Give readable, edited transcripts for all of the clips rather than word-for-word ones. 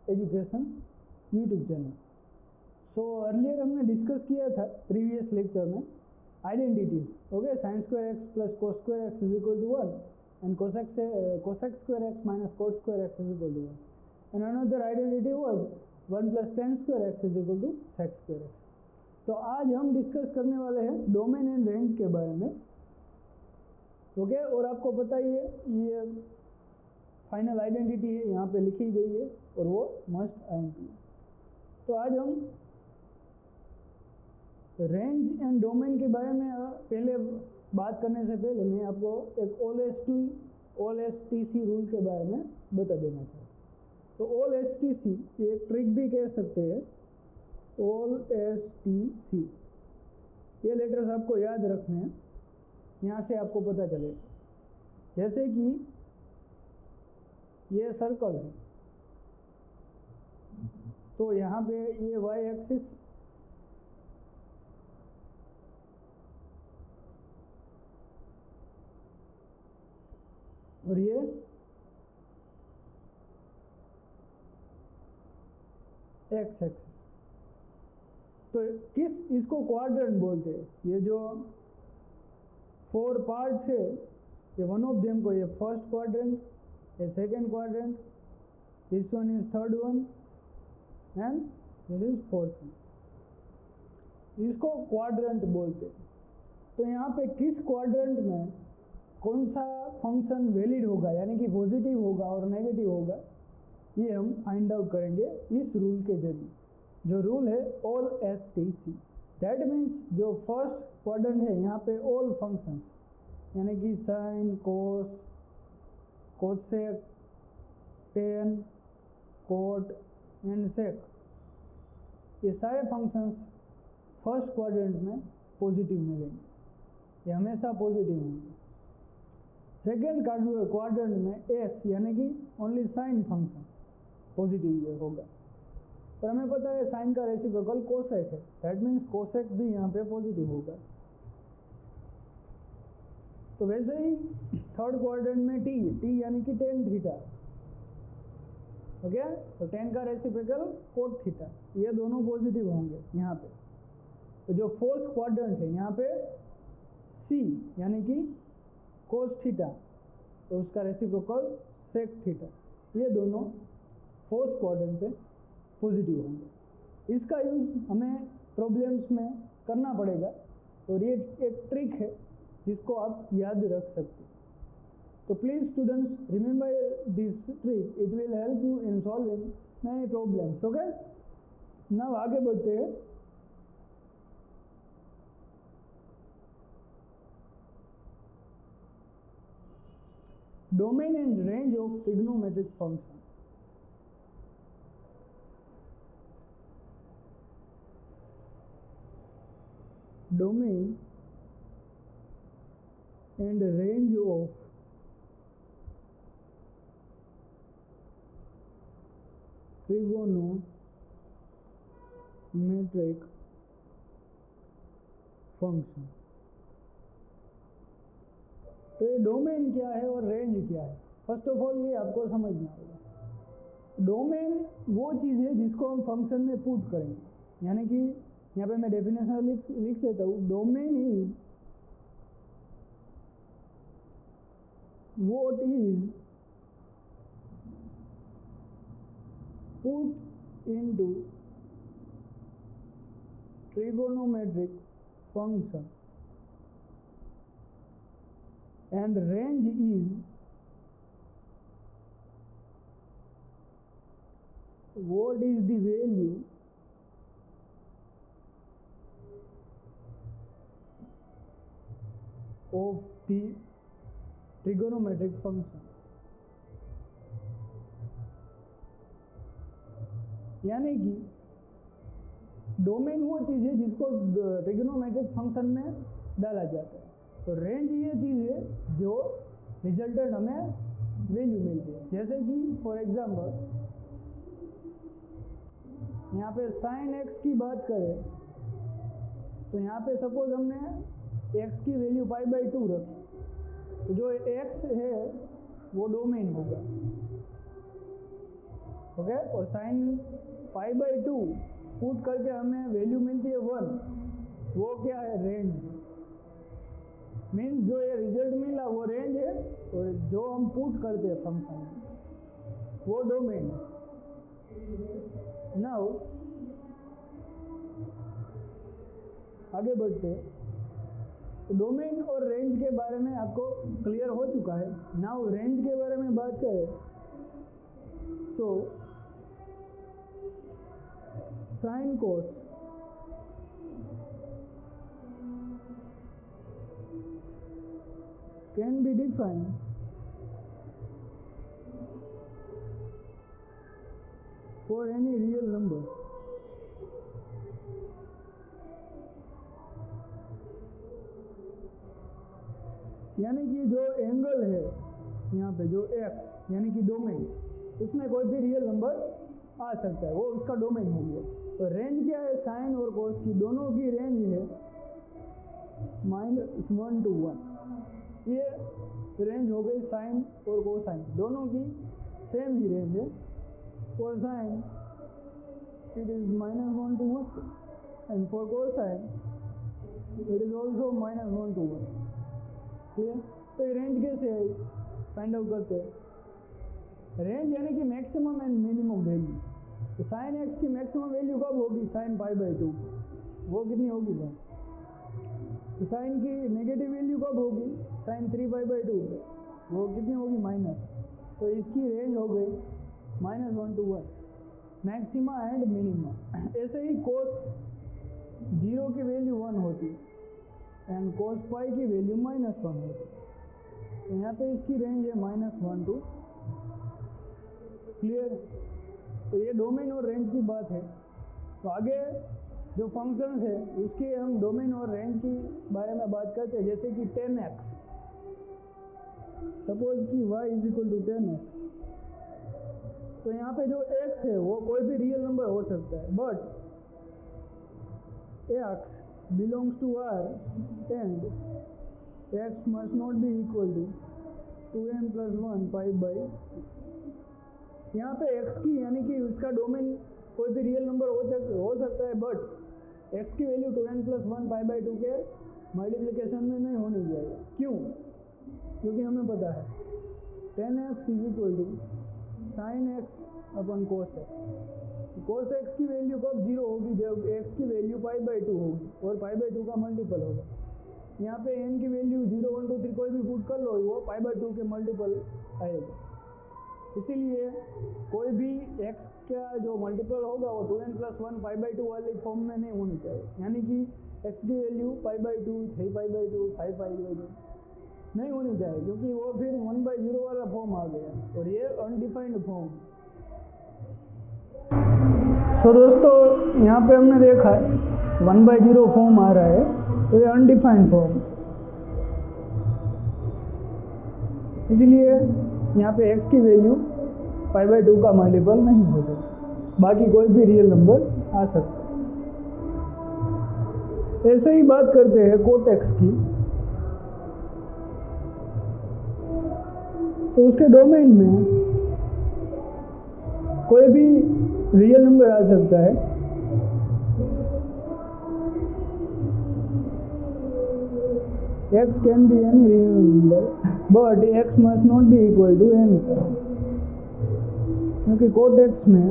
Education YouTube channel. So earlier हमने discuss किया था प्रीवियस लेक्चर में identities, okay, sin square x plus cos square x is equal to 1 and cosec square x minus cot square x is equal to 1 and another identity was 1 plus tan square x is equal to sec square x. तो आज हम discuss करने वाले हैं domain and range के बारे में, okay. और आपको पता ही है ये फाइनल आइडेंटिटी है, यहाँ पे लिखी गई है और वो मस्ट आइडेंटिटी है। तो आज हम रेंज एंड डोमेन के बारे में पहले बात करने से पहले मैं आपको एक all S T C rule के बारे में बता देना चाहता हूँ। तो ऑल एस टी सी एक ट्रिक भी कह सकते हैं, ऑल एस टी सी, ये लेटर्स आपको याद रखने हैं, यहाँ से आपको पता चलेगा। जैसे कि ये सर्कल है, तो यहाँ पे ये वाई एक्सिस, और ये एक्स एक्सिस। तो इसको क्वाड्रेंट बोलते हैं। ये जो 4 पार्ट्स है, ये वन ऑफ देम को ये फर्स्ट क्वाड्रेंट, ये second quadrant, this one is third one and this is fourth one. इसको क्वाड्रेंट बोलते हैं। तो यहाँ पे किस क्वाड्रेंट में कौन सा फंक्शन वैलिड होगा, यानी कि पॉजिटिव होगा और नेगेटिव होगा, ये हम फाइंड आउट करेंगे इस रूल के जरिए, जो रूल है all S T C. That means जो फर्स्ट क्वाड्रेंट है, यहाँ पे ऑल फंक्शंस, यानी कि sine, cos, cosec, tan, cot and sec, ये सारे फंक्शंस फर्स्ट क्वाड्रेंट में पॉजिटिव मिलेंगे, ये हमेशा पॉजिटिव होंगे। सेकेंड क्वाड्रेंट में एस, यानी कि ओनली साइन फंक्शन पॉजिटिव होगा। पर हमें पता है साइन का रेसिप्रोकल कोसेक है, दैट मीन्स कोसेक भी यहाँ पे पॉजिटिव होगा। तो वैसे ही थर्ड क्वाड्रेंट में टी यानी कि टेन थीटा, ओके, तो टेन का रेसिप्रोकल कोट थीटा, ये दोनों पॉजिटिव होंगे यहाँ पे। तो जो फोर्थ क्वाड्रेंट है, यहाँ पे सी यानी कि कोस थीटा, तो उसका रेसिप्रोकल सेक थीटा, ये दोनों फोर्थ क्वाड्रेंट पे पॉजिटिव होंगे। इसका यूज़ हमें प्रॉब्लम्स में करना पड़ेगा, और ये एक ट्रिक है जिसको आप याद रख सकते हैं। तो please students remember this trick, it will help you in solving many problems, okay. Now आगे बढ़ते हैं। Domain and range of trigonometric function. Domain and range of trigonometric function. तो ये डोमेन क्या है और रेंज क्या है, फर्स्ट ऑफ ऑल ये आपको समझना होगा। डोमेन वो चीज़ है जिसको हम फंक्शन में पुट करेंगे, यानी कि यहाँ पे मैं डेफिनेशन लिख लेता हूँ। Domain is what is put into trigonometric function, and range is what is the value of the trigonometric function। यानी कि डोमेन वो चीज़ है जिसको ट्रिगोनोमेट्रिक फंक्शन में डाला जाता है। तो रेंज ये चीज़ है जो रिजल्टेंट हमें वैल्यू मिलती है। जैसे कि फॉर एग्जांपल यहाँ पे साइन एक्स की बात करें, तो यहाँ पे सपोज हमने एक्स की वैल्यू π/2 रखी, तो जो एक्स है वो डोमेन होगा, ओके। और साइन π/2 पुट करके हमें वैल्यू मिलती है 1, वो क्या है, रेंज। मीन्स जो ये रिजल्ट मिला वो रेंज है, और जो हम पुट करते हैं फंक्शन वो डोमेन। नाउ आगे बढ़ते हैं। डोमेन और रेंज के बारे में आपको क्लियर हो चुका है। नाउ रेंज के बारे में बात करें, so sine cos can be defined for any real number. यानी कि जो एंगल है यहाँ पे, जो x यानी कि डोमेन, उसमें कोई भी रियल नंबर आ सकता है, वो उसका डोमेन हो गया। तो रेंज क्या है, साइन और कोस की दोनों की रेंज है -1 to 1। ये रेंज हो गई साइन और कोसाइन, दोनों की सेम ही रेंज है। For sine it is -1 to 1 and for cosine it is also -1 to 1। Clear? तो ये रेंज कैसे है, फाइंड आउट करते हैं। रेंज यानी कि मैक्सिमम एंड मिनिमम वैल्यू। तो साइन एक्स की मैक्सिमम वैल्यू कब होगी, साइन π/2, वो कितनी होगी भाई। तो साइन की नेगेटिव वैल्यू कब होगी, साइन 3π/2, वो कितनी होगी, माइनस। तो इसकी रेंज हो गई -1 to 1, मैक्सिमा एंड मिनिमा। ऐसे ही कोस 0 की वैल्यू 1 होती है एंड कोस पाई की वैल्यू -1 होती है। तो यहाँ पे इसकी रेंज है -1 to। क्लियर? तो ये डोमेन और रेंज की बात है। तो आगे जो फंक्शंस है उसके हम डोमेन और रेंज की बारे में बात करते हैं। जैसे कि 10x, सपोज कि y = 10x। तो यहाँ पे जो x है वो कोई भी रियल नंबर हो सकता है, but x belongs to R and x must not be equal to 2n + 1 π/2। यहाँ पे x की यानी कि उसका डोमेन कोई भी रियल नंबर हो सकता है, बट x की वैल्यू 2n + 1 π/2 के मल्टीप्लिकेशन में नहीं होनी चाहिए। क्यों? क्योंकि हमें पता है 10x = sin x/cos x। cos x की वैल्यू कब 0 होगी, जब x की वैल्यू π/2 होगी और π/2 का मल्टीपल होगा। यहाँ पे n की वैल्यू 0, 1, 2, 3 कोई भी पुट कर लो, वो π/2 के मल्टीपल आएगा। इसीलिए कोई भी x का जो मल्टीपल होगा वो 2n + 1 π/2 वाले फॉर्म में नहीं होनी चाहिए। यानी कि x की वैल्यू π/2, 3π/2, 5π/2 नहीं होनी चाहिए, क्योंकि वो फिर 1/0 वाला फॉर्म आ गया और ये अनडिफाइंड फॉर्म। तो दोस्तों यहाँ पे हमने देखा है 1/0 फॉर्म आ रहा है, तो ये अनडिफाइंड फॉर्म, इसलिए यहाँ पे x की वैल्यू π/2 का मल्टीपल नहीं हो सकता, बाकी कोई भी रियल नंबर आ सकता है। ऐसे ही बात करते हैं cot x की। तो उसके डोमेन में कोई भी रियल नंबर आ सकता है, x can be any real number but x must not be equal to n, क्योंकि cot x में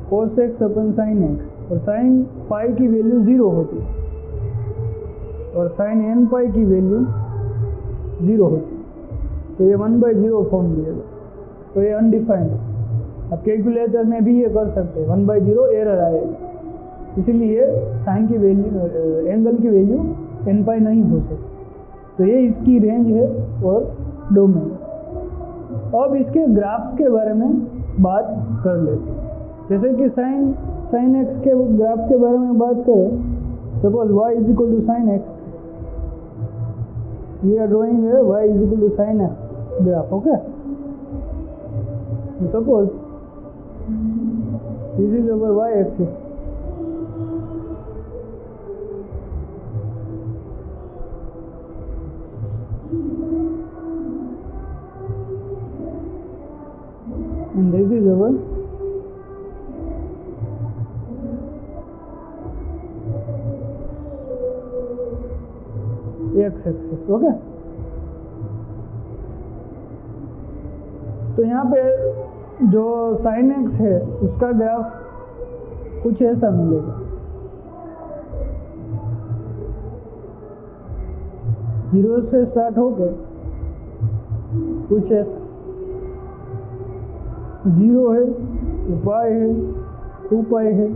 cos x/sin x और sin पाई की वैल्यू 0 होती है और sin n पाई की वैल्यू 0 होती है। तो ये 1/0 फॉर्म दिएगा, तो ये अनडिफाइंड है। अब कैलकुलेटर में भी ये कर सकते हैं, 1/0 एरर आएगा, इसीलिए साइन की वैल्यू, एंगल की वैल्यू n पाई नहीं हो सकती। तो ये इसकी रेंज है और डोमेन। अब इसके ग्राफ्स के बारे में बात कर लेते हैं। जैसे कि साइन x के ग्राफ के बारे में बात करें, suppose y = sin x, we are drawing a y = sin x graph, okay? Suppose this is our y axis, and this is our x-axis. Okay, तो यहाँ पे जो sin x है उसका ग्राफ कुछ ऐसा मिलेगा, 0 से स्टार्ट होकर कुछ ऐसा, 0 है तो पाई है, 2 पाई है,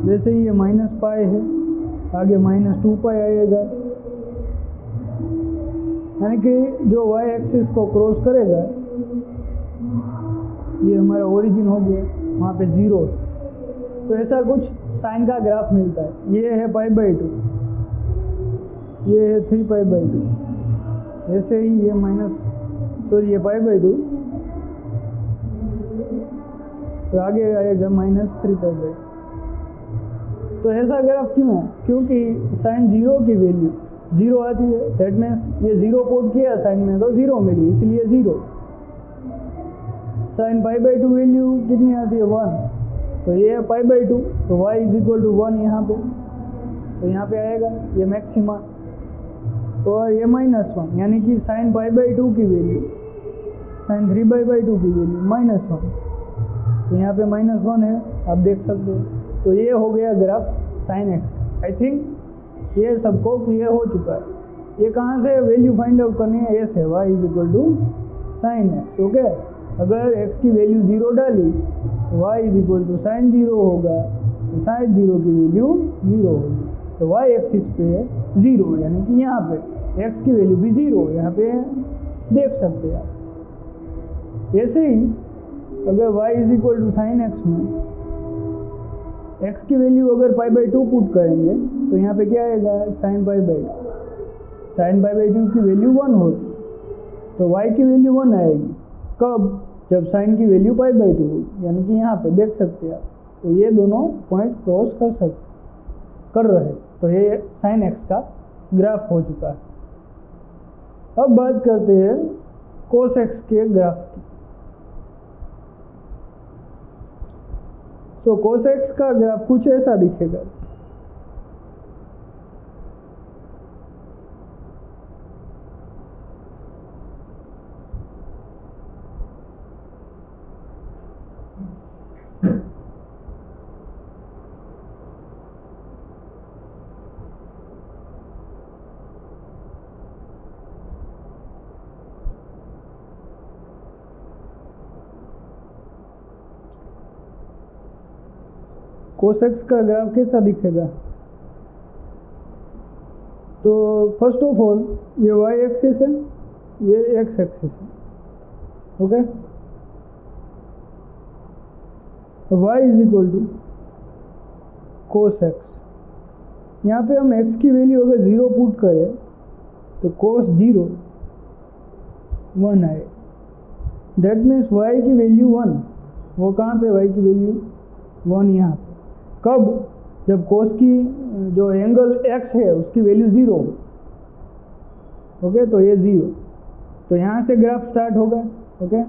वैसे ही ये माइनस पाई है, आगे माइनस 2 पाई आएगा, यानी कि जो y एक्सिस को क्रॉस करेगा ये हमारा ओरिजिन हो गया, वहाँ पे 0, तो ऐसा कुछ साइन का ग्राफ मिलता है। ये है π/2, ये है 3π/2, ऐसे ही ये ये π/2, तो आगे आएगा -3π/2। तो ऐसा ग्राफ क्यों है? क्योंकि साइन 0 की वैल्यू 0 आती है, दैट मीन्स ये 0 पुट किया साइन में तो 0 मिली, इसलिए 0। साइन π/2 वैल्यू कितनी आती है? 1, तो ये π/2, तो y = 1 यहाँ पे, तो यहाँ पे आएगा ये मैक्सिमा, और ये -1, यानी कि साइन π/2 की वैल्यू साइन 3π/2 की वैल्यू -1, तो यहाँ पे -1 है, आप देख सकते हो। तो ये हो गया graph sine x। I think ये सबको क्लियर हो चुका है। ये कहाँ से वैल्यू फाइंड आउट करनी है? ऐसे y = sin x। ओके, अगर x की वैल्यू 0 डाली तो y = sin 0 होगा, तो sin 0 की वैल्यू 0 होगी, तो y एक्सिस पे 0, यानी कि यहाँ पे x की वैल्यू भी 0, यहाँ पे देख सकते हैं आप। ऐसे ही अगर y = sin x में x की वैल्यू अगर π/2 पुट करेंगे तो यहाँ पे क्या आएगा? sin π/2। sin π/2 की वैल्यू 1 होती, तो y की वैल्यू 1 आएगी। कब? जब sin की वैल्यू π/2 होगी, यानी कि यहाँ पे देख सकते हैं आप। तो ये दोनों पॉइंट क्रॉस कर रहे, तो ये sin x का ग्राफ हो चुका है। अब बात करते हैं cos x के ग्राफ की। तो cos x का ग्राफ कुछ ऐसा दिखेगा। cos x का ग्राफ कैसा दिखेगा? तो फर्स्ट ऑफ ऑल ये y एक्सिस है, ये x एक्सिस है। Okay, y = cos x। यहाँ पे हम x की वैल्यू अगर 0 पुट करें तो cos 0 1 आए, दैट मीन्स y की वैल्यू 1, वो कहाँ पे? y की वैल्यू 1 यहाँ पे। कब? जब cos की जो एंगल x है उसकी वैल्यू 0 हो। ओके, तो ये 0, तो यहाँ से ग्राफ स्टार्ट होगा। ओके,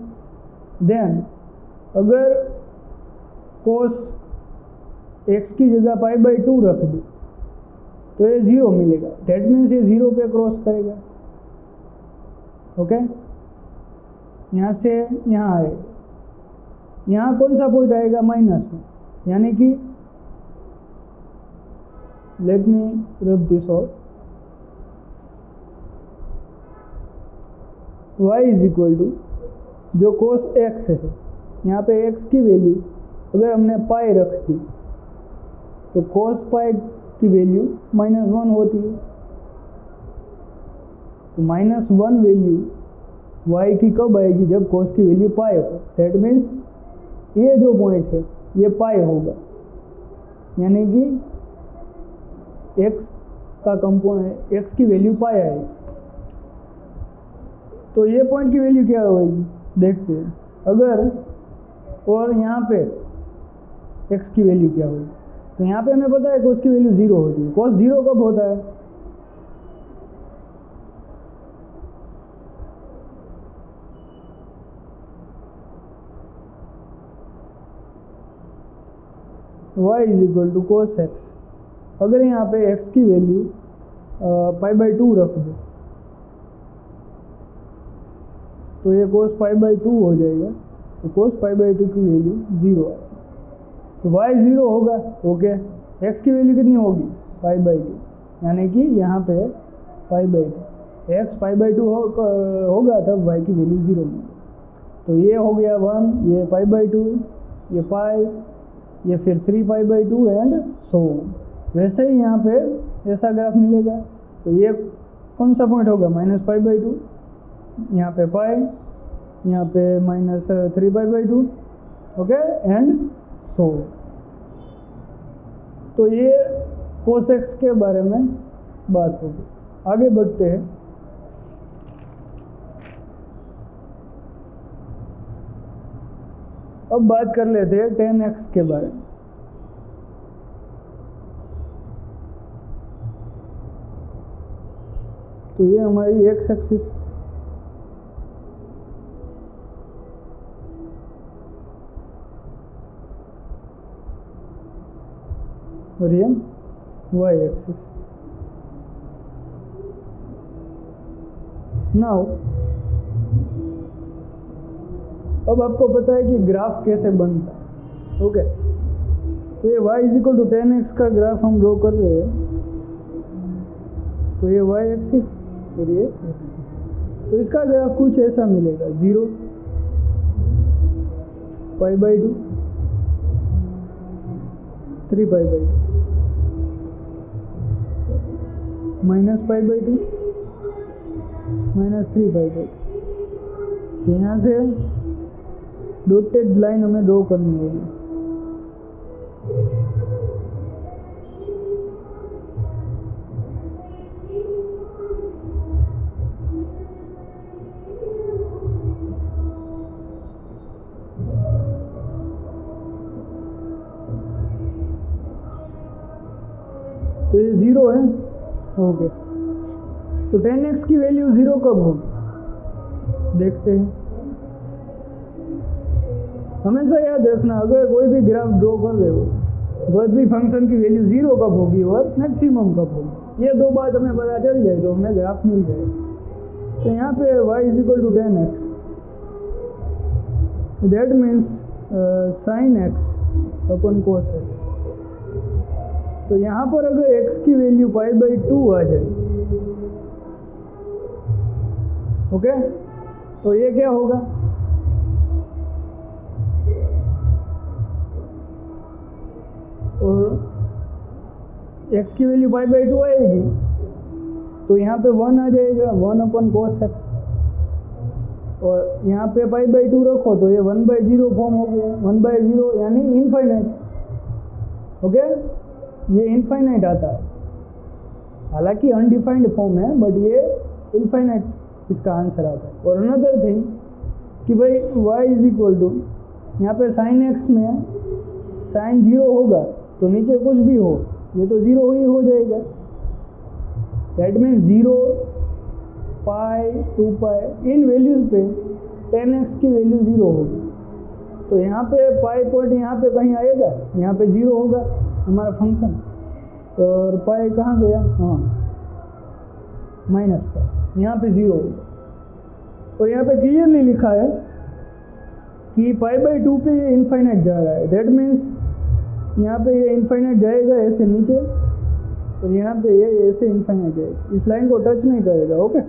देन अगर cos x की जगह π/2 रख दो तो ये 0 मिलेगा, दैट मीन्स ये 0 पे क्रॉस करेगा। ओके, यहाँ से यहाँ आएगा, यहाँ कौन सा पॉइंट आएगा? -1, यानी कि let me rub this out. y = जो cos x है, यहाँ पे x की वैल्यू अगर हमने पाई रख दी तो cos पाई की वैल्यू -1 होती है, तो -1 वैल्यू y की कब आएगी? जब cos की वैल्यू पाई हो। दैट मीन्स ये जो पॉइंट है ये पाई होगा, यानी कि x का कंपोनेंट x की वैल्यू पाई आएगी। तो ये पॉइंट की वैल्यू क्या होगी देखते हैं। अगर और यहाँ पे x की वैल्यू क्या होगी, तो यहाँ पे हमें पता है cos की वैल्यू 0 होती है। cos 0 कब होता है? y is equal to cos x. अगर यहाँ पे x की वैल्यू π/2 रख दो तो ये कोस π/2 हो जाएगा, तो कोस π/2 की वैल्यू 0 आती है, तो y 0 होगा। ओके, x की वैल्यू कितनी होगी π/2, यानी कि यहाँ पे π/2, x π/2 होगा तब y की वैल्यू 0 मिलेगी। तो ये हो गया 1, ये π/2, ये पाई, ये फिर 3π/2 एंड सो। वैसे ही यहाँ पे ऐसा ग्राफ मिलेगा, तो ये कौन सा पॉइंट होगा -π/2, यहाँ पे पाई, यहाँ पे -3π/2, ओके एंड सो। तो ये कोस एक्स के बारे में बात होगी। आगे बढ़ते हैं। अब बात कर लेते हैं tan x के बारे में। तो ये हमारी x एक्सिस, और ये y एक्सिस। नाउ अब आपको पता है कि ग्राफ कैसे बनता है। ओके, तो ये y is equal to tan x का ग्राफ हम ड्रॉ कर रहे हैं। तो ये y एक्सिस और ये x, तो इसका ग्राफ कुछ ऐसा मिलेगा, 0, π/2, 3π/2, -π/2, -3π/2। तो यहाँ से डॉटेड लाइन हमें ड्रॉ करनी होगी। तो ये 0 है। ओके, तो tan x की वैल्यू 0 कब होगी देखते हैं। हमेशा याद रखना, अगर कोई भी ग्राफ ड्रॉ कर रहे हो, कोई भी फंक्शन की वैल्यू 0 कब होगी और मैक्सिमम कब होगी, ये दो बात हमें पता चल जाए तो हमें ग्राफ मिल जाएगा। तो यहाँ पे y is equal to tan x, that means sin x upon cos x। तो यहाँ पर अगर x की वैल्यू π/2 आ जाए, ओके, तो ये क्या होगा, और x की वैल्यू π/2 आएगी तो यहाँ पे 1 आ जाएगा, 1/cos x, और यहाँ पे π/2 रखो तो ये 1/0 फॉर्म हो गया, 1/0 यानी इनफाइनाइट। ओके, ये इनफाइनाइट आता है, हालांकि अनडिफाइंड फॉर्म है बट ये इनफाइनाइट इसका आंसर आता है। और अनदर थिंग कि भाई y इज इक्वल टू, यहाँ पे sin x में sin 0 होगा तो नीचे कुछ भी हो ये तो 0 ही हो जाएगा। दैट मीन्स 0, पाई, 2π, इन वैल्यूज़ पे tan x की वैल्यू 0 होगी। तो यहाँ पे पाई पॉइंट यहाँ पे कहीं आएगा, यहाँ पे 0 होगा हमारा फंक्शन, और पाई कहाँ गया, हाँ -π, यहाँ पे 0 होगा। और यहाँ पे क्लियरली लिखा है कि π/2 पे ये इनफाइनाइट जा रहा है। दैट मीन्स यहाँ पे ये इनफाइनाइट जाएगा ऐसे नीचे, और यहाँ पे ये ऐसे इनफाइनाइट जाएगा, इस लाइन को टच नहीं करेगा। ओके,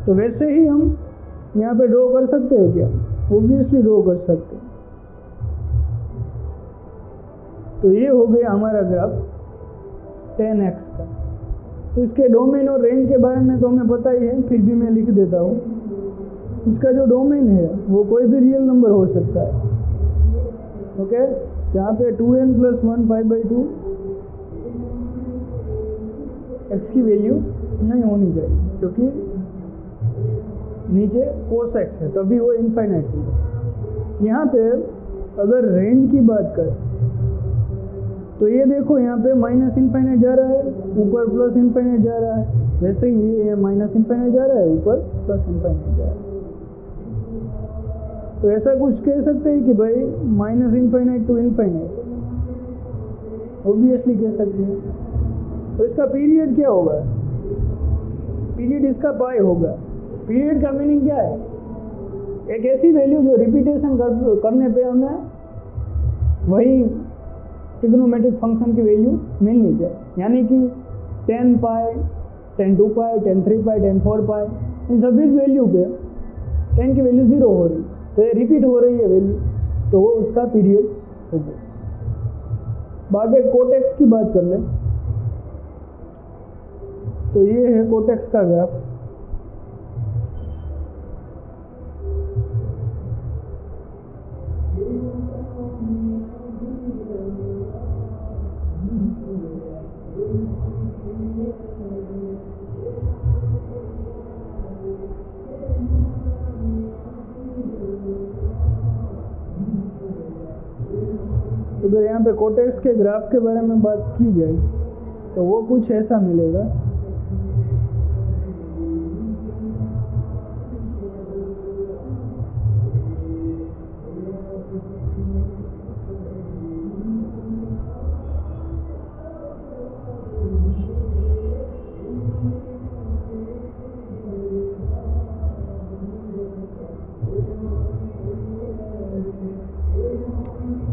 तो वैसे ही हम यहाँ पे ड्रॉ कर सकते हैं क्या, ऑब्वियसली ड्रॉ कर सकते हैं। तो ये हो गया हमारा ग्राफ tan x का। तो इसके डोमेन और रेंज के बारे में तो हमें पता ही है, फिर भी मैं लिख देता हूँ। इसका जो डोमेन है वो कोई भी रियल नंबर हो सकता है। ओके, जहाँ पे 2n + 1 π/2 x की वैल्यू नहीं होनी चाहिए, क्योंकि नीचे cos x है, तभी वो इनफाइनाइट होगा। यहाँ पे अगर रेंज की बात करें तो ये देखो, यहाँ पे -इनफाइनाइट जा रहा है, ऊपर +इनफाइनाइट जा रहा है, वैसे ही ये -इनफाइनाइट जा रहा है, ऊपर +इनफाइनाइट जा रहा है। तो ऐसा कुछ कह सकते हैं कि भाई -इनफाइनाइट टू इनफाइनाइट, ऑब्वियसली कह सकते हैं। तो इसका पीरियड क्या होगा? पीरियड इसका पाई होगा। पीरियड का मीनिंग क्या है? एक ऐसी वैल्यू जो रिपीटेशन करने पे हमें वही ट्रिग्नोमेट्रिक फंक्शन की वैल्यू मिलनी चाहिए, यानी कि 10 पाई, 10 2 पाई, 10 3 पाई, 10 4 पाई, इन सभी वैल्यू पे 10 की वैल्यू 0 हो रही, तो ये रिपीट हो रही है वैल्यू, तो वो उसका पीरियड होगा। बाकी कोटेक्स की बात कर लें तो ये है कोटेक्स का ग्राफ। अगर यहाँ पे कोटेक्स के ग्राफ के बारे में बात की जाए तो वो कुछ ऐसा मिलेगा।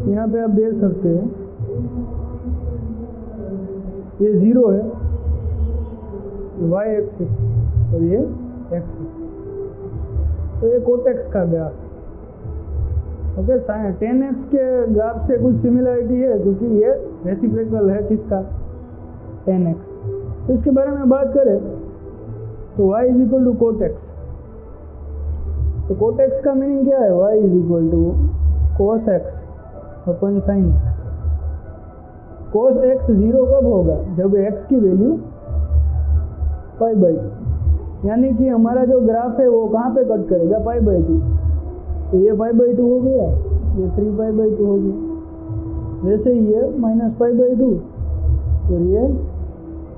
यहाँ पे आप देख सकते हैं ये 0 है, y एक्सिस, और ये x एक्सिस। तो ये कोटेक्स का ग्राफ। ओके, 10x के ग्राफ से कुछ सिमिलरिटी है क्योंकि ये रेसिप्रोकल है किसका? 10x। तो इसके बारे में बात करें तो y is equal to cot x. तो कोटेक्स का मीनिंग क्या है? y is equal to cos x upon sin x। cos x 0 कब होगा? जब x की वैल्यू π/2, यानी कि हमारा जो ग्राफ है वो कहाँ पे कट करेगा? π/2। तो ये π/2 हो गया, ये 3π/2 हो गया। वैसे ही ये -π/2 और ये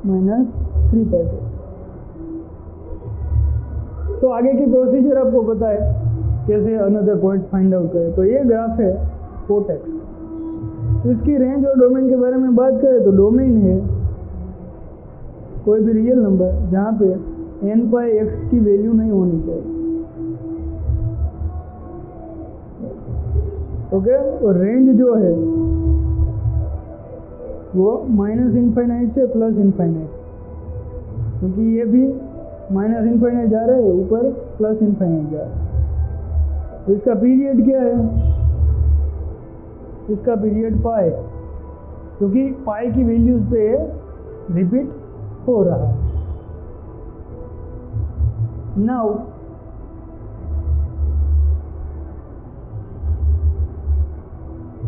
-3π/2। तो आगे की प्रोसीजर आपको पता है कैसे अनदर पॉइंट्स फाइंड आउट करें। तो ये ग्राफ है कोटेक्स का। तो इसकी रेंज और डोमेन के बारे में बात करें तो डोमेन है कोई भी रियल नंबर जहाँ पे n/x की वैल्यू नहीं होनी चाहिए। ओके, और रेंज जो है वो -∞ से +∞, क्योंकि ये भी -∞ जा रहा है, ऊपर +∞ जा रहा है। तो इसका पीरियड क्या है? इसका पीरियड पाई, क्योंकि पाई की वैल्यूज पे रिपीट हो रहा है। नाउ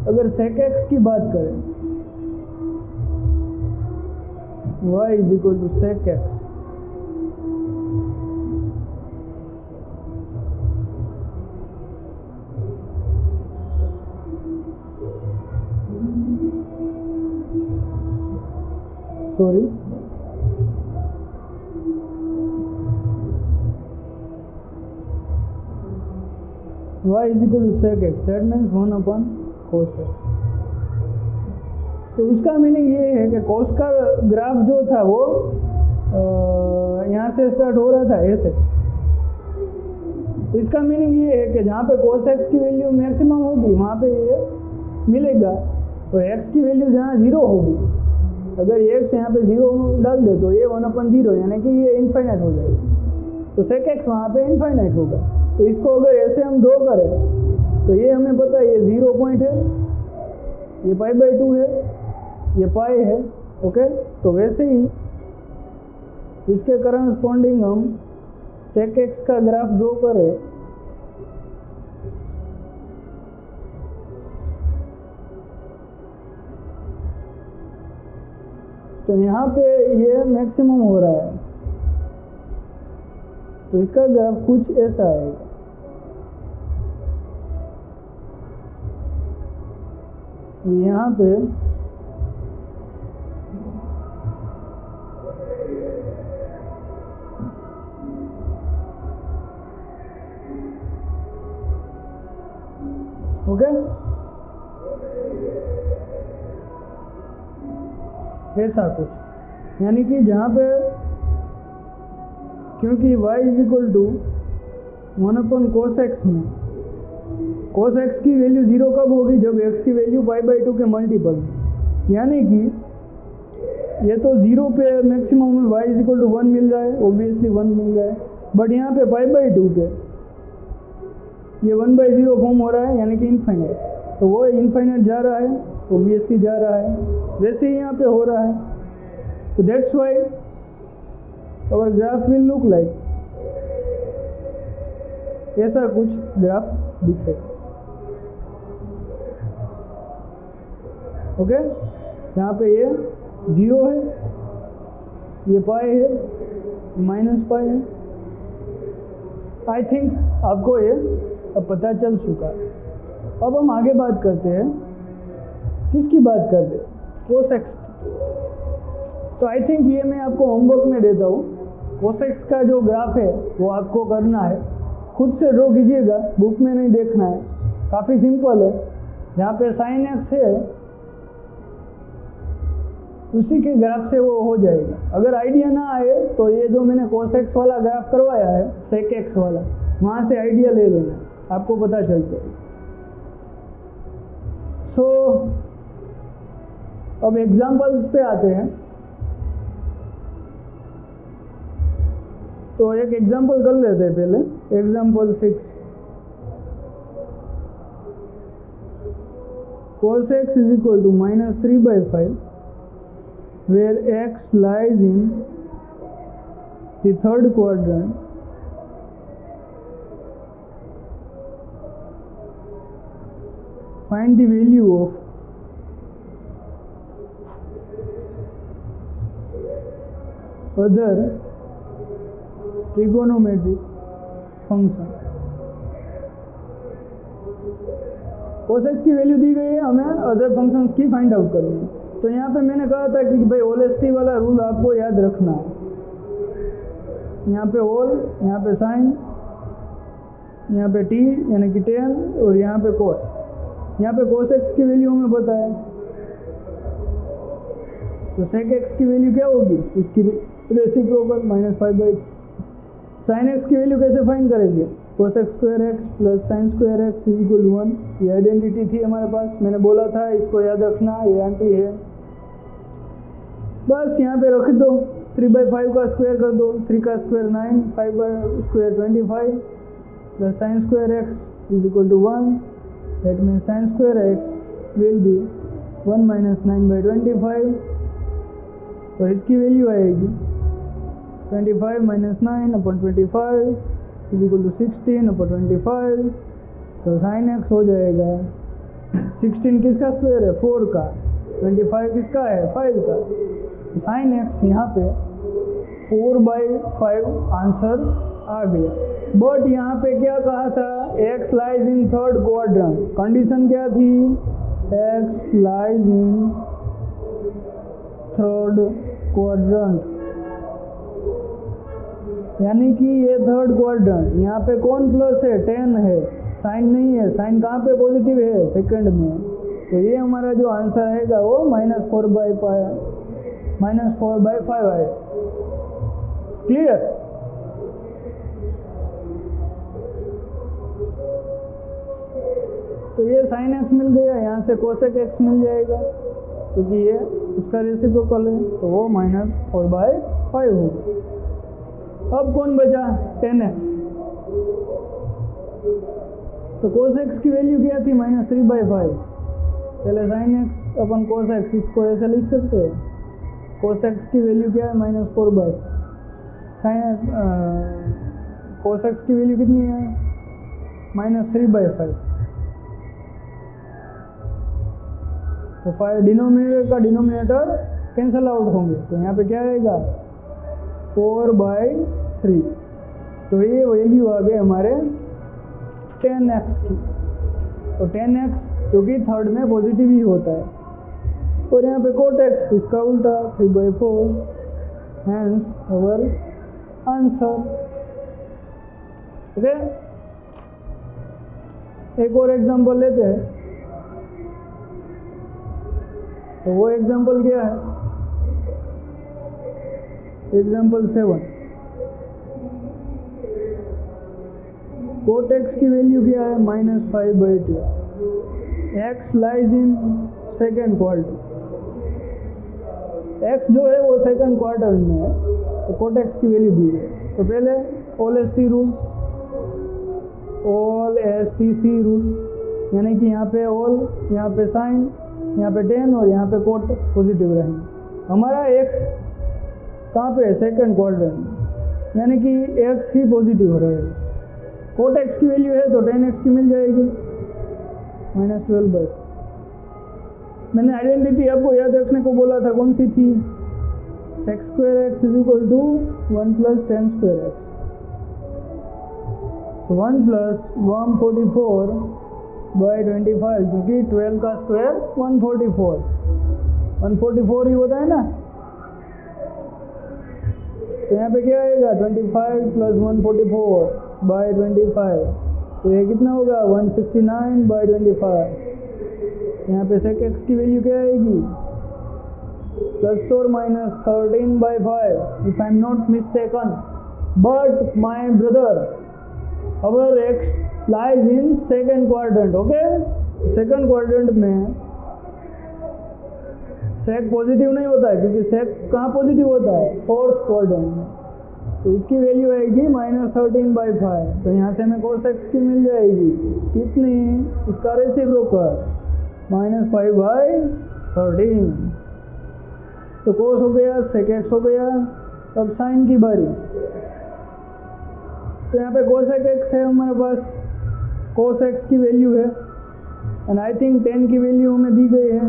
अगर sec x की बात करें, y is equal to sec x। Sorry, y is equal to sec x, that means 1/cos x। तो उसका मीनिंग ये है कि cos का ग्राफ जो था वो यहाँ से स्टार्ट हो रहा था ऐसे। तो इसका मीनिंग ये है कि जहाँ पे cos x की वैल्यू मैक्सिमम होगी वहाँ पे ये मिलेगा, और x की वैल्यू जहाँ 0 होगी, अगर x यहाँ पे 0 डाल दे तो ये 1/0, यानी कि ये इनफाइनाइट हो जाएगा। तो sec x वहाँ पे इनफाइनाइट होगा। तो इसको अगर ऐसे हम ड्रॉ करें तो ये हमें पता है ये 0 पॉइंट है, ये π/2 है, ये पाई है। ओके, तो वैसे ही इसके करस्पॉन्डिंग हम sec x का ग्राफ ड्रॉ करें तो यहाँ पे ये मैक्सिमम हो रहा है, तो इसका ग्राफ कुछ ऐसा आएगा। यहाँ पे ओके, ऐसा कुछ, यानी कि जहाँ पे क्योंकि y is equal to 1 cos x में cos x की वैल्यू 0 कब होगी, जब x की वैल्यू π/2 के मल्टीपल, यानी कि ये तो 0 पे मैक्सिमम में y इज इक्वल टू 1 मिल रहा है, ऑब्वियसली 1 मिल रहा है, बट यहाँ पे π/2 पे ये 1/0 फॉर्म हो रहा है, यानी कि इनफाइनाइट, तो वो इनफाइनाइट जा रहा है, ऑब्वियसली जा रहा है, वैसे ही यहाँ पे हो रहा है। तो that's why our graph will look like, ऐसा कुछ ग्राफ दिखेगा। ओके, यहाँ पे ये 0 है, ये पाई है, माइनस पाई है। आई थिंक आपको ये अब पता चल चुका है। अब हम आगे बात करते हैं, किसकी बात करते हैं, cos x की। तो आई थिंक ये मैं आपको होमवर्क में देता हूँ, cos x का जो ग्राफ है वो आपको करना है, खुद से ड्रॉ कीजिएगा, बुक में नहीं देखना है, काफ़ी सिंपल है। यहाँ पे sin x है, उसी के ग्राफ से वो हो जाएगा। अगर आइडिया ना आए तो ये जो मैंने cos x वाला ग्राफ करवाया है, sec x वाला, वहाँ से आइडिया ले लेना, आपको पता चल जाएगा। सो अब एग्जाम्पल्स पे आते हैं। तो एक एग्जाम्पल कर लेते हैं पहले, example 6। cos x is equal to -3/5 where x lies in the third quadrant find the value of other trigonometric function। cos x की वैल्यू दी गई है, हमें अदर फंक्शंस की फाइंड आउट करनी है। तो यहाँ पे मैंने कहा था कि भाई होलेस्टी वाला रूल आपको याद रखना है। यहाँ पे होल, यहाँ पे साइन, यहाँ पे टी यानी कि टेन, और यहाँ पे कोस। यहाँ पे cos x की वैल्यू हमें पता है, तो sec x की वैल्यू क्या होगी, इसकी रेसिप्रोकल -5/3। sin x की वैल्यू कैसे फाइंड करेंगे, cos x square x plus sine square x is equal to 1। ये आइडेंटिटी थी हमारे पास, मैंने बोला था इसको याद रखना, ये एंटी है। बस यहाँ पे रख दो, 3/5 का स्क्वायर कर दो, 3 का स्क्वायर 9, 5 का square 25 plus sine square x is equal to 1। That means sine square x will be 1 - 9/25, और इसकी वैल्यू आएगी 25 - 9/25 इज इक्वल टू 16/25। तो साइन x हो जाएगा 16 किसका स्क्वायर है, 4 का, 25 किसका है, 5 का। तो साइन x यहाँ पे 4/5 आंसर आ गया। बट यहाँ पे क्या कहा था, x lies in third quadrant, condition क्या थी, x lies in third quadrant, यानी कि ये थर्ड क्वाड्रेंट। यहाँ पे कौन प्लस है, 10 है, साइन नहीं है, साइन कहाँ पे पॉजिटिव है, सेकंड में। तो ये हमारा जो आंसर आएगा वो -4/5 आए। क्लियर। तो ये साइन x मिल गया, यहाँ से कोसेक x मिल जाएगा, क्योंकि ये उसका रेसिप्रोकल है, तो वो -4/5 होगा। अब कौन बचा, 10x। तो cos x की वैल्यू क्या थी, -3/5। पहले sin x upon cos x, इसको ऐसे लिख सकते हैं, cos x की वैल्यू क्या है, -4/5। cos x की वैल्यू कितनी है, -3/5। तो 5 डिनोमिनेटर का डिनोमिनेटर कैंसल आउट होंगे, तो यहाँ पे क्या आएगा, 4/3। तो ये वैल्यू आ गई हमारे 10x की। तो 10x जो कि थर्ड में पॉजिटिव ही होता है, और यहाँ पे cot x, इसका उल्टा 3/4, हैंस अवर आंसर। ओके, एक और एग्जांपल लेते हैं। तो वो एग्जांपल क्या है, एग्जाम्पल 7, कोट एक्स की वैल्यू क्या है -5/2, x lies in second quarter, x जो है वो सेकेंड क्वार्टर में है, तो कोट एक्स की वैल्यू दी है। तो पहले all S T rule, all S T C rule, यानी कि यहाँ पे ऑल, यहाँ पे साइन, यहाँ पे टेन और यहाँ पे कोट पॉजिटिव रहेंगे। हमारा एक्स कहाँ पे है, सेकेंड क्वार्टर में, यानी कि एक्स ही पॉजिटिव रहेगा। कोट एक्स की वैल्यू है तो टेन एक्स की मिल जाएगी -12/। मैंने आइडेंटिटी आपको याद रखने को बोला था, कौन सी थी, sec² x = 1 + tan² x, तो 1 + 144/25, क्योंकि 12 का स्क्वायर 144 ही होता है ना। तो यहाँ पे क्या आएगा, 25 + 144/25, तो ये कितना होगा 169/25। यहाँ पे sec x की वैल्यू क्या आएगी, ±13/5 if I am not mistaken, but my brother, our x lies in second quadrant, okay? Second quadrant में sec पॉजिटिव नहीं होता है, क्योंकि sec कहाँ पॉजिटिव होता है, फोर्थ क्वाड्रेंट में, तो इसकी वैल्यू आएगी -13/5। तो यहाँ से हमें cos x की मिल जाएगी कितनी, इसका रेसिप्रोकल -5/13। तो cos हो गया, sec x हो गया, अब साइन की बारी। तो यहाँ पे cos x है हमारे पास, cos x की वैल्यू है, एंड आई थिंक 10 की वैल्यू हमें दी गई है।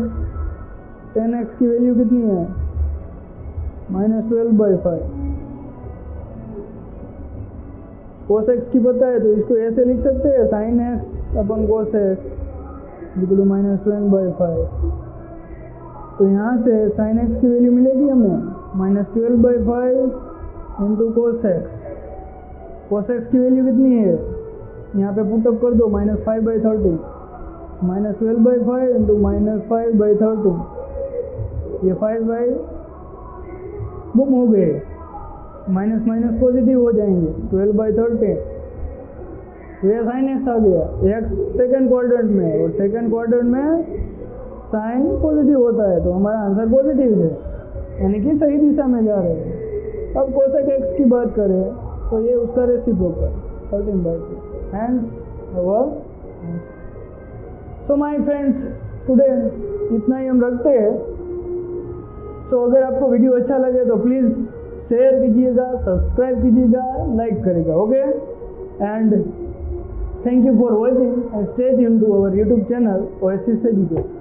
10x की वैल्यू कितनी है, -12/5। cos x की पता है तो इसको ऐसे लिख सकते हैं, sin x upon cos x = -12/5। तो यहाँ से sin x की वैल्यू मिलेगी हमें -12/5 × cos x। cos x की वैल्यू कितनी है, यहाँ पे पुटअप कर दो, -5/13, -12/5 × -5/13, ये 5 गुम हो गए, माइनस माइनस पॉजिटिव हो जाएंगे, 12/13, ये sin x आ गया। x सेकेंड क्वाड्रेंट में, और सेकेंड क्वाड्रेंट में साइन पॉजिटिव होता है, तो हमारा आंसर पॉजिटिव है, यानी कि सही दिशा में जा रहे हैं। अब cosec x की बात करें तो ये उसका reciprocal 13/2, hence our. So my friends, today इतना ही हम रखते हैं। सो अगर आपको वीडियो अच्छा लगे तो प्लीज़ शेयर कीजिएगा, सब्सक्राइब कीजिएगा, लाइक करेगा, okay. And thank you for watching and stay tuned to our YouTube channel Oasis education.